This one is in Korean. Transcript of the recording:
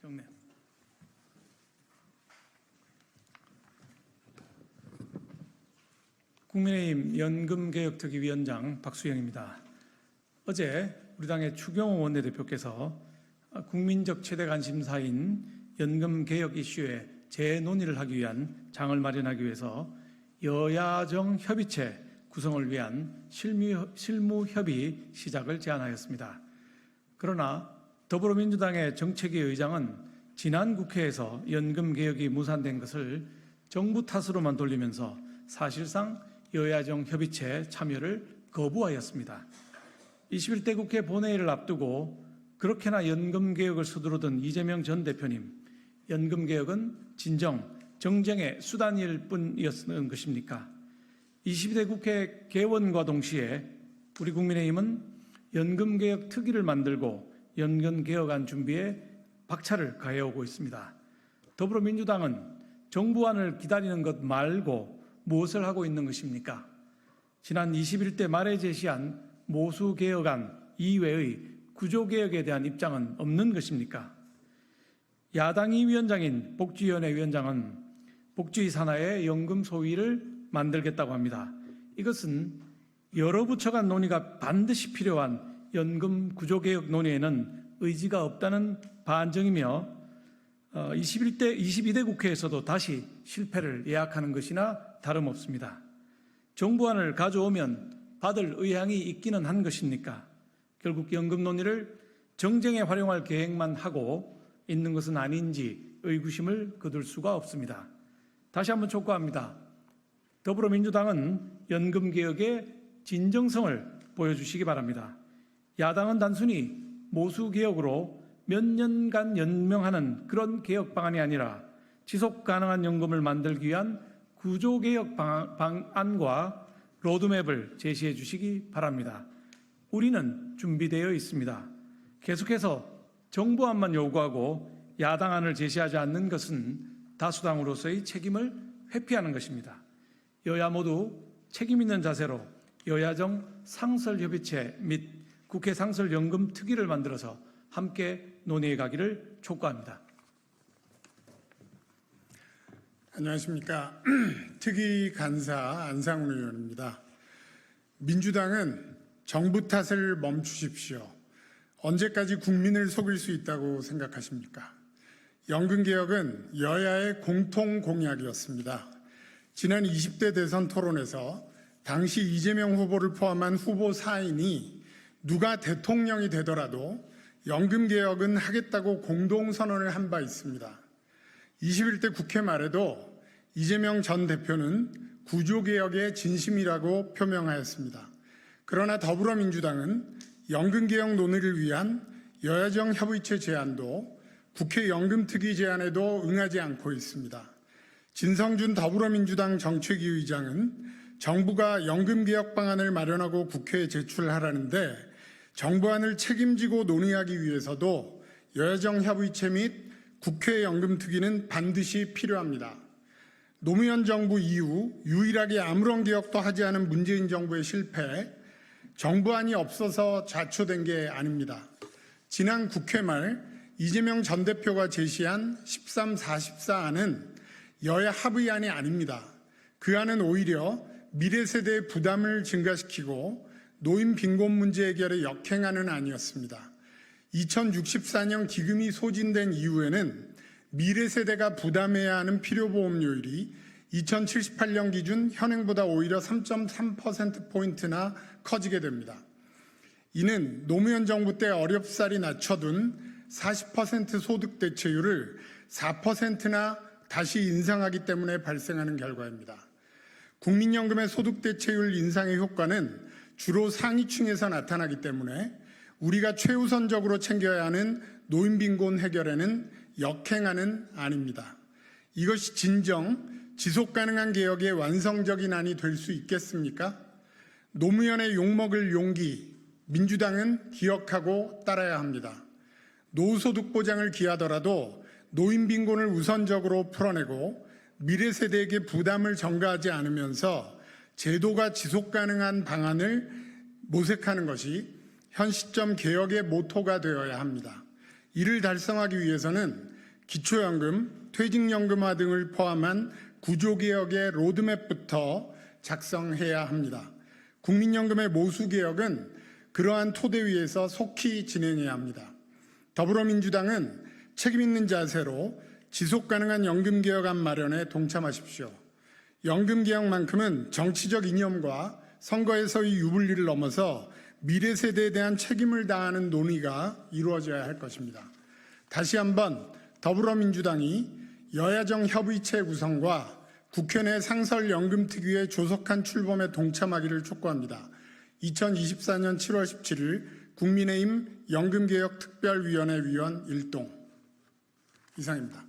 경례. 국민의힘 연금개혁특위위원장 박수영입니다. 어제 우리 당의 추경호 원내대표께서 국민적 최대 관심사인 연금개혁 이슈의 재논의를 하기 위한 장을 마련하기 위해서 여야정 협의체 구성을 위한 실무협의 시작을 제안하였습니다. 그러나 더불어민주당의 정책위 의장은 지난 국회에서 연금개혁이 무산된 것을 정부 탓으로만 돌리면서 사실상 여야정 협의체 참여를 거부하였습니다. 21대 국회 본회의를 앞두고 그렇게나 연금개혁을 서두르던 이재명 전 대표님, 연금개혁은 진정 정쟁의 수단일 뿐이었던 것입니까? 22대 국회 개원과 동시에 우리 국민의힘은 연금개혁 특위를 만들고 연금개혁안 준비에 박차를 가해오고 있습니다. 더불어민주당은 정부안을 기다리는 것 말고 무엇을 하고 있는 것입니까? 지난 21대 말에 제시한 모수개혁안 이외의 구조개혁에 대한 입장은 없는 것입니까? 야당이 위원장인 복지위원회 위원장은 복지 산하의 연금 소위를 만들겠다고 합니다. 이것은 여러 부처 간 논의가 반드시 필요한 연금 구조개혁 논의에는 의지가 없다는 반증이며 22대 국회에서도 다시 실패를 예약하는 것이나 다름없습니다. 정부안을 가져오면 받을 의향이 있기는 한 것입니까? 결국 연금 논의를 정쟁에 활용할 계획만 하고 있는 것은 아닌지 의구심을 거둘 수가 없습니다. 다시 한번 촉구합니다. 더불어민주당은 연금개혁의 진정성을 보여주시기 바랍니다. 야당은 단순히 모수개혁으로 몇 년간 연명하는 그런 개혁 방안이 아니라 지속 가능한 연금을 만들기 위한 구조개혁 방안과 로드맵을 제시해 주시기 바랍니다. 우리는 준비되어 있습니다. 계속해서 정부안만 요구하고 야당안을 제시하지 않는 것은 다수당으로서의 책임을 회피하는 것입니다. 여야 모두 책임 있는 자세로 여야정 상설협의체 및 국회 상설연금특위를 만들어서 함께 논의해 가기를 촉구합니다. 안녕하십니까. 특위 간사 안상훈 의원입니다. 민주당은 정부 탓을 멈추십시오. 언제까지 국민을 속일 수 있다고 생각하십니까? 연금개혁은 여야의 공통 공약이었습니다. 지난 20대 대선 토론에서 당시 이재명 후보를 포함한 후보 4인이 누가 대통령이 되더라도 연금개혁은 하겠다고 공동선언을 한 바 있습니다. 21대 국회 말에도 이재명 전 대표는 구조개혁의 진심이라고 표명하였습니다. 그러나 더불어민주당은 연금개혁 논의를 위한 여야정 협의체 제안도 국회 연금특위 제안에도 응하지 않고 있습니다. 진성준 더불어민주당 정책위 의장은 정부가 연금개혁 방안을 마련하고 국회에 제출하라는데 정부안을 책임지고 논의하기 위해서도 여야정 협의체 및 국회 연금특위는 반드시 필요합니다. 노무현 정부 이후 유일하게 아무런 개혁도 하지 않은 문재인 정부의 실패, 정부안이 없어서 좌초된 게 아닙니다. 지난 국회 말 이재명 전 대표가 제시한 1344안은 여야 합의안이 아닙니다. 그 안은 오히려 미래 세대의 부담을 증가시키고 노인 빈곤 문제 해결에 역행하는 안이었습니다. 2064년 기금이 소진된 이후에는 미래 세대가 부담해야 하는 필요보험료율이 2078년 기준 현행보다 오히려 3.3%포인트나 커지게 됩니다. 이는 노무현 정부 때 어렵사리 낮춰둔 40% 소득 대체율을 4%나 다시 인상하기 때문에 발생하는 결과입니다. 국민연금의 소득 대체율 인상의 효과는 주로 상위층에서 나타나기 때문에 우리가 최우선적으로 챙겨야 하는 노인 빈곤 해결에는 역행하는 안입니다. 이것이 진정 지속 가능한 개혁의 완성적인 안이 될 수 있겠습니까? 노무현의 욕먹을 용기, 민주당은 기억하고 따라야 합니다. 노후소득 보장을 기하더라도 노인 빈곤을 우선적으로 풀어내고 미래 세대에게 부담을 전가하지 않으면서 제도가 지속 가능한 방안을 모색하는 것이 현 시점 개혁의 모토가 되어야 합니다. 이를 달성하기 위해서는 기초연금, 퇴직연금화 등을 포함한 구조개혁의 로드맵부터 작성해야 합니다. 국민연금의 모수개혁은 그러한 토대 위에서 속히 진행해야 합니다. 더불어민주당은 책임있는 자세로 지속가능한 연금개혁안 마련에 동참하십시오. 연금개혁만큼은 정치적 이념과 선거에서의 유불리를 넘어서 미래 세대에 대한 책임을 다하는 논의가 이루어져야 할 것입니다. 다시 한번 더불어민주당이 여야정 협의체 구성과 국회 내 상설연금특위의 조속한 출범에 동참하기를 촉구합니다. 2024년 7월 17일 국민의힘 연금개혁특별위원회 위원 일동 이상입니다.